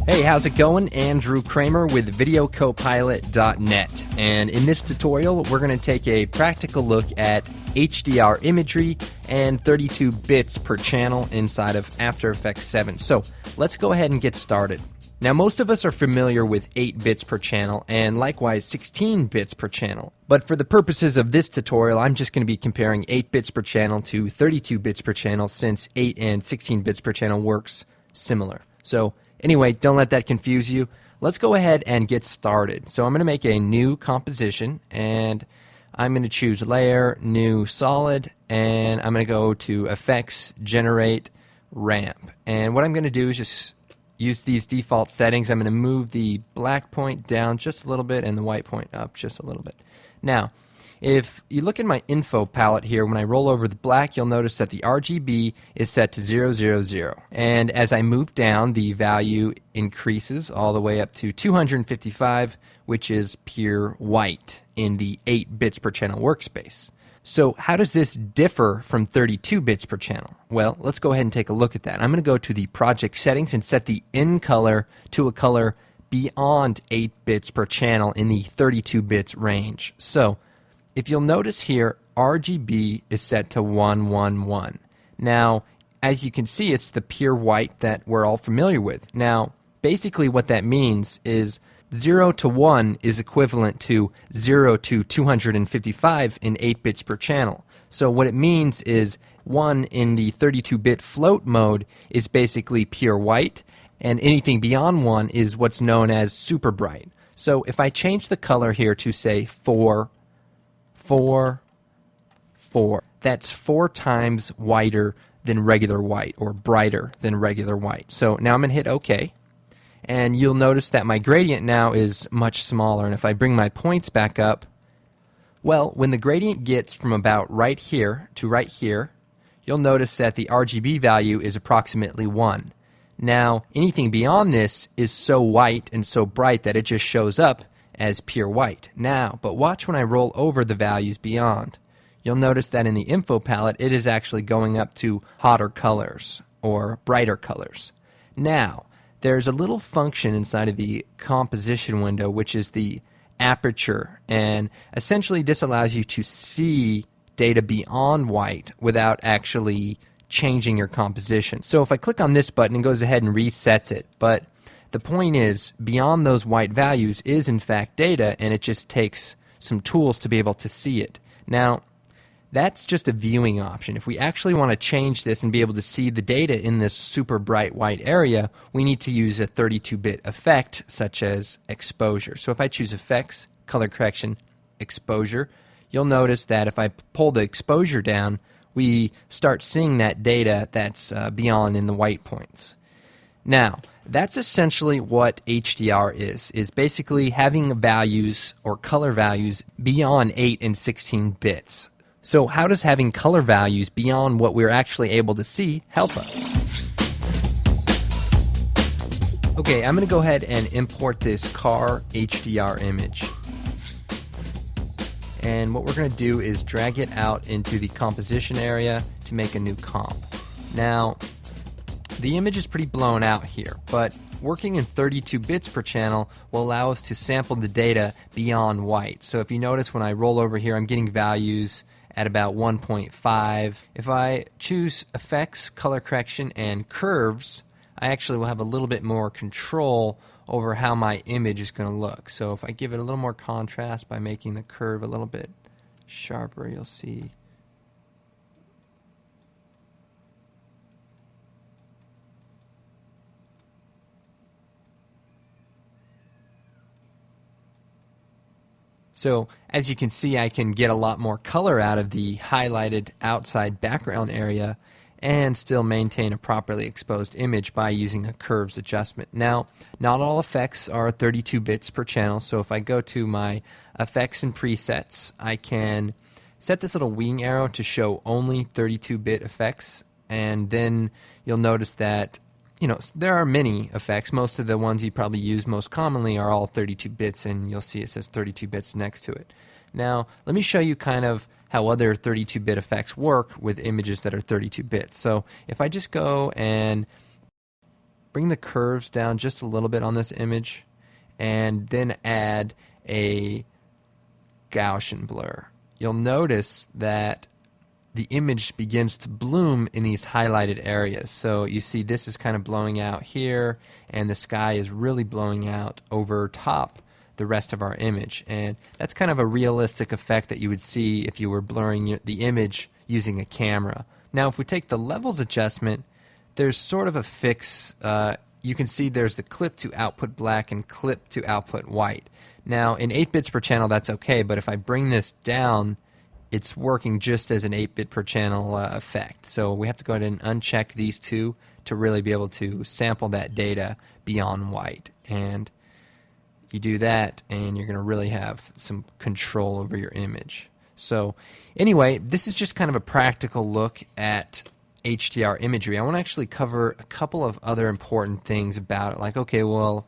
Hey, how's it going? Andrew Kramer with VideoCopilot.net, and in this tutorial we're going to take a practical look at HDR imagery and 32 bits per channel inside of After Effects 7. So let's go ahead and get started. Now, most of us are familiar with 8 bits per channel and likewise 16 bits per channel. But for the purposes of this tutorial, I'm just going to be comparing 8 bits per channel to 32 bits per channel, since 8 and 16 bits per channel works similar. So anyway, don't let that confuse you. Let's go ahead and get started. So I'm going to make a new composition, and I'm going to choose Layer, New Solid, and I'm going to go to Effects, Generate, Ramp. And what I'm going to do is just use these default settings. I'm going to move the black point down just a little bit and the white point up just a little bit. Now, if you look at my info palette here, when I roll over the black, you'll notice that the RGB is set to 000. And as I move down, the value increases all the way up to 255, which is pure white in the 8 bits per channel workspace. So how does this differ from 32 bits per channel? Well, let's go ahead and take a look at that. I'm going to go to the project settings and set the in color to a color beyond 8 bits per channel in the 32 bits range. So if you'll notice here, RGB is set to 111. Now, as you can see, it's the pure white that we're all familiar with. Now, basically what that means is 0 to 1 is equivalent to 0 to 255 in 8 bits per channel. So what it means is 1 in the 32-bit float mode is basically pure white, and anything beyond 1 is what's known as super bright. So if I change the color here to, say, 4, that's 4 times whiter than regular white, or brighter than regular white. So now I'm going to hit OK. And you'll notice that my gradient now is much smaller. And if I bring my points back up, well, when the gradient gets from about right here to right here, you'll notice that the RGB value is approximately 1. Now, anything beyond this is so white and so bright that it just shows up as pure white. Now, but watch when I roll over the values beyond. You'll notice that in the info palette, it is actually going up to hotter colors or brighter colors. Now, there's a little function inside of the composition window, which is the aperture, and essentially this allows you to see data beyond white without actually changing your composition. So if I click on this button, it goes ahead and resets it, but the point is, beyond those white values is in fact data, and it just takes some tools to be able to see it. Now, that's just a viewing option. If we actually want to change this and be able to see the data in this super bright white area, we need to use a 32-bit effect, such as exposure. So if I choose Effects, Color Correction, Exposure, you'll notice that if I pull the exposure down, we start seeing that data that's beyond in the white points. Now, that's essentially what HDR is basically having values or color values beyond 8 and 16 bits. So how does having color values beyond what we're actually able to see help us? Okay, I'm going to go ahead and import this car HDR image. And what we're going to do is drag it out into the composition area to make a new comp. Now, the image is pretty blown out here, but working in 32 bits per channel will allow us to sample the data beyond white. So if you notice when I roll over here, I'm getting values at about 1.5. If I choose Effects, Color Correction, and Curves, I actually will have a little bit more control over how my image is going to look. So if I give it a little more contrast by making the curve a little bit sharper, you'll see. So as you can see, I can get a lot more color out of the highlighted outside background area and still maintain a properly exposed image by using a curves adjustment. Now, not all effects are 32 bits per channel, so if I go to my effects and presets, I can set this little wing arrow to show only 32-bit effects, and then you'll notice that there are many effects. Most of the ones you probably use most commonly are all 32 bits, and you'll see it says 32 bits next to it. Now, let me show you kind of how other 32-bit effects work with images that are 32 bits. So if I just go and bring the curves down just a little bit on this image and then add a Gaussian blur, you'll notice that the image begins to bloom in these highlighted areas. So you see this is kind of blowing out here, and the sky is really blowing out over top the rest of our image. And that's kind of a realistic effect that you would see if you were blurring the image using a camera. Now if we take the levels adjustment, there's sort of a fix. You can see there's the clip to output black and clip to output white. Now in 8 bits per channel that's okay, but if I bring this down, it's working just as an 8-bit per channel effect. So we have to go ahead and uncheck these two to really be able to sample that data beyond white. And you do that and you're going to really have some control over your image. So anyway, this is just kind of a practical look at HDR imagery. I want to actually cover a couple of other important things about it, like, okay, well,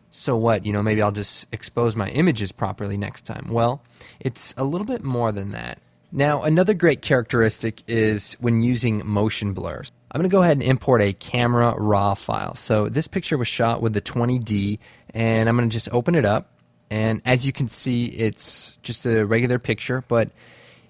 so what? You know, maybe I'll just expose my images properly next time. Well, it's a little bit more than that. Now, another great characteristic is when using motion blurs. I'm going to go ahead and import a camera raw file. So this picture was shot with the 20D, and I'm going to just open it up. And as you can see, it's just a regular picture, but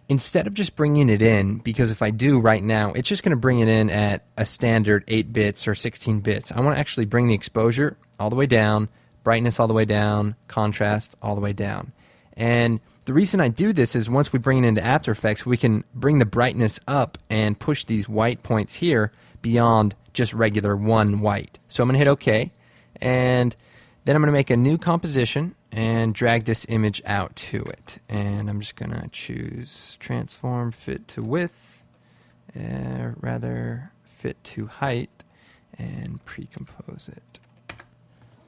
instead of just bringing it in, because if I do right now, it's just going to bring it in at a standard 8 bits or 16 bits. I want to actually bring the exposure all the way down, brightness all the way down, contrast all the way down. And the reason I do this is once we bring it into After Effects, we can bring the brightness up and push these white points here beyond just regular one white. So I'm going to hit OK, and then I'm going to make a new composition and drag this image out to it. And I'm just going to choose Transform Fit to Width, rather Fit to Height, and pre-compose it.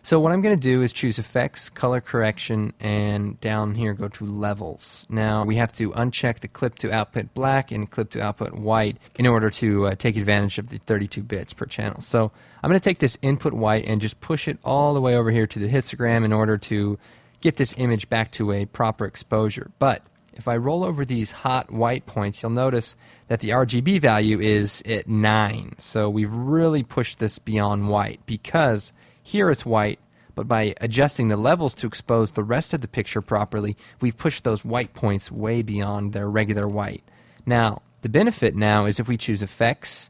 So what I'm going to do is choose Effects, Color Correction, and down here go to Levels. Now we have to uncheck the Clip to Output Black and Clip to Output White in order to take advantage of the 32 bits per channel. So I'm going to take this Input White and just push it all the way over here to the histogram in order to get this image back to a proper exposure. But if I roll over these hot white points, you'll notice that the RGB value is at 9. So we've really pushed this beyond white, because here it's white, but by adjusting the levels to expose the rest of the picture properly, we've pushed those white points way beyond their regular white. Now, the benefit now is if we choose Effects,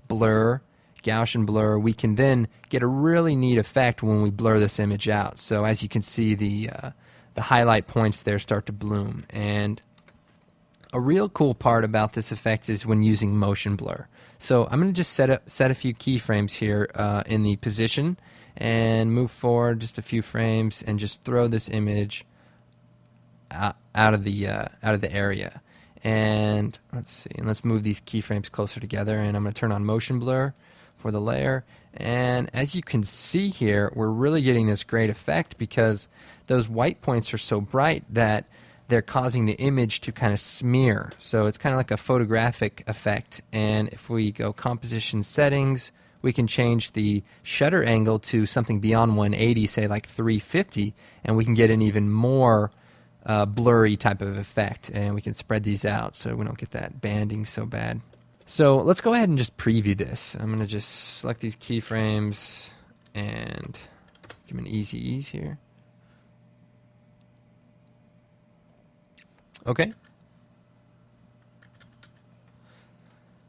Blur, Gaussian Blur, we can then get a really neat effect when we blur this image out. So as you can see, the highlight points there start to bloom. And a real cool part about this effect is when using motion blur. So I'm going to just set a few keyframes here in the position, and move forward just a few frames and just throw this image out of the area. And let's see, and let's move these keyframes closer together, and I'm going to turn on motion blur for the layer. And as you can see here, we're really getting this great effect because those white points are so bright that they're causing the image to kind of smear. So it's kind of like a photographic effect. And if we go Composition Settings, we can change the shutter angle to something beyond 180, say like 350, and we can get an even more blurry type of effect. And we can spread these out so we don't get that banding so bad. So let's go ahead and just preview this. I'm going to just select these keyframes and give them an easy ease here. Okay.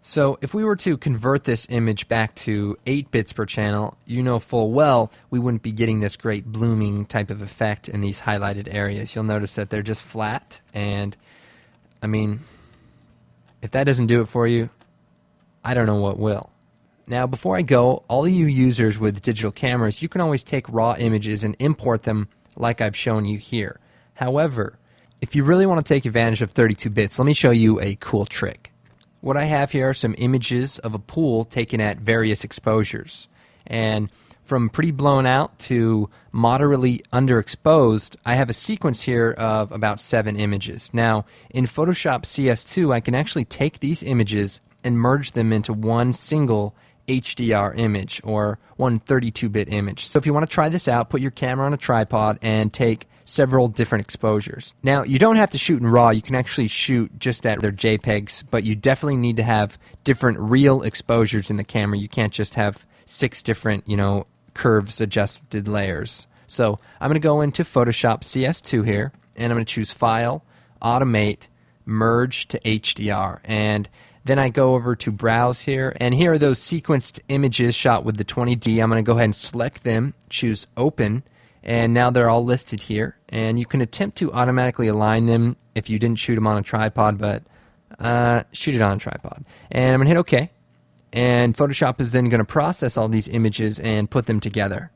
So if we were to convert this image back to 8 bits per channel, you know full well we wouldn't be getting this great blooming type of effect in these highlighted areas. You'll notice that they're just flat, and I mean, if that doesn't do it for you, I don't know what will. Now before I go, all you users with digital cameras, you can always take raw images and import them like I've shown you here. However, if you really want to take advantage of 32 bits, let me show you a cool trick. What I have here are some images of a pool taken at various exposures. And from pretty blown out to moderately underexposed, I have a sequence here of about 7 images. Now, in Photoshop CS2, I can actually take these images and merge them into one single HDR image, or one 32-bit image. So if you want to try this out, put your camera on a tripod and take several different exposures. Now, you don't have to shoot in RAW. You can actually shoot just at their JPEGs, but you definitely need to have different real exposures in the camera. You can't just have 6 different, curves adjusted layers. So I'm going to go into Photoshop CS2 here, and I'm going to choose File, Automate, Merge to HDR, and then I go over to Browse here, and here are those sequenced images shot with the 20D. I'm going to go ahead and select them, choose Open, and now they're all listed here. And you can attempt to automatically align them if you didn't shoot them on a tripod, but shoot it on a tripod. And I'm going to hit OK, and Photoshop is then going to process all these images and put them together.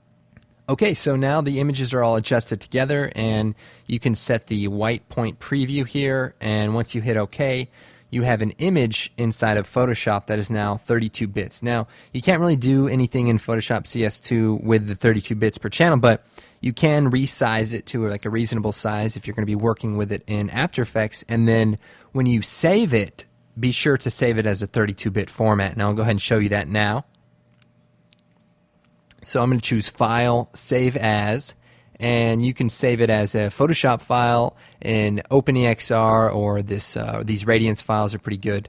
Okay, so now the images are all adjusted together, and you can set the white point preview here, and once you hit OK, you have an image inside of Photoshop that is now 32 bits. Now, you can't really do anything in Photoshop CS2 with the 32 bits per channel, but you can resize it to like a reasonable size if you're going to be working with it in After Effects, and then when you save it, be sure to save it as a 32-bit format, and I'll go ahead and show you that now. So I'm going to choose File, Save As, and you can save it as a Photoshop file in OpenEXR, or these Radiance files are pretty good.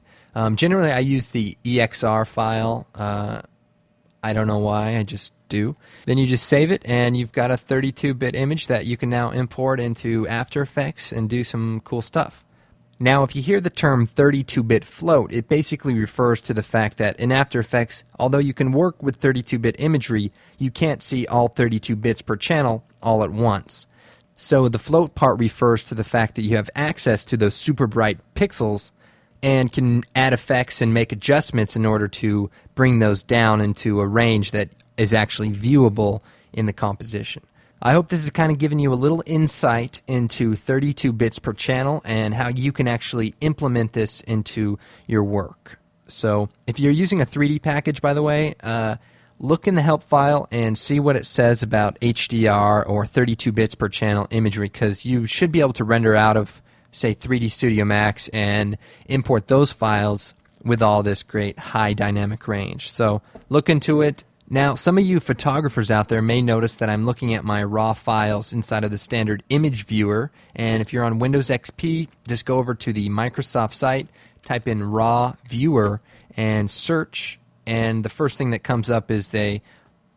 Generally, I use the EXR file. I don't know why, I just do. Then you just save it, and you've got a 32-bit image that you can now import into After Effects and do some cool stuff. Now, if you hear the term 32-bit float, it basically refers to the fact that in After Effects, although you can work with 32-bit imagery, you can't see all 32 bits per channel all at once. So the float part refers to the fact that you have access to those super bright pixels and can add effects and make adjustments in order to bring those down into a range that is actually viewable in the composition. I hope this has kind of given you a little insight into 32 bits per channel and how you can actually implement this into your work. So if you're using a 3D package, by the way, look in the help file and see what it says about HDR or 32 bits per channel imagery, because you should be able to render out of, say, 3D Studio Max and import those files with all this great high dynamic range. So look into it. Now, some of you photographers out there may notice that I'm looking at my raw files inside of the standard image viewer, and if you're on Windows XP, just go over to the Microsoft site, type in raw viewer, and search, and the first thing that comes up is a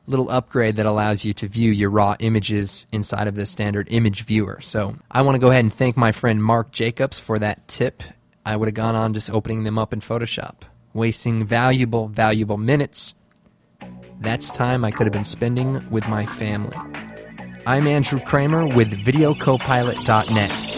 little upgrade that allows you to view your raw images inside of the standard image viewer. So I want to go ahead and thank my friend Mark Jacobs for that tip. I would have gone on just opening them up in Photoshop, wasting valuable minutes. That's time I could have been spending with my family. I'm Andrew Kramer with VideoCopilot.net.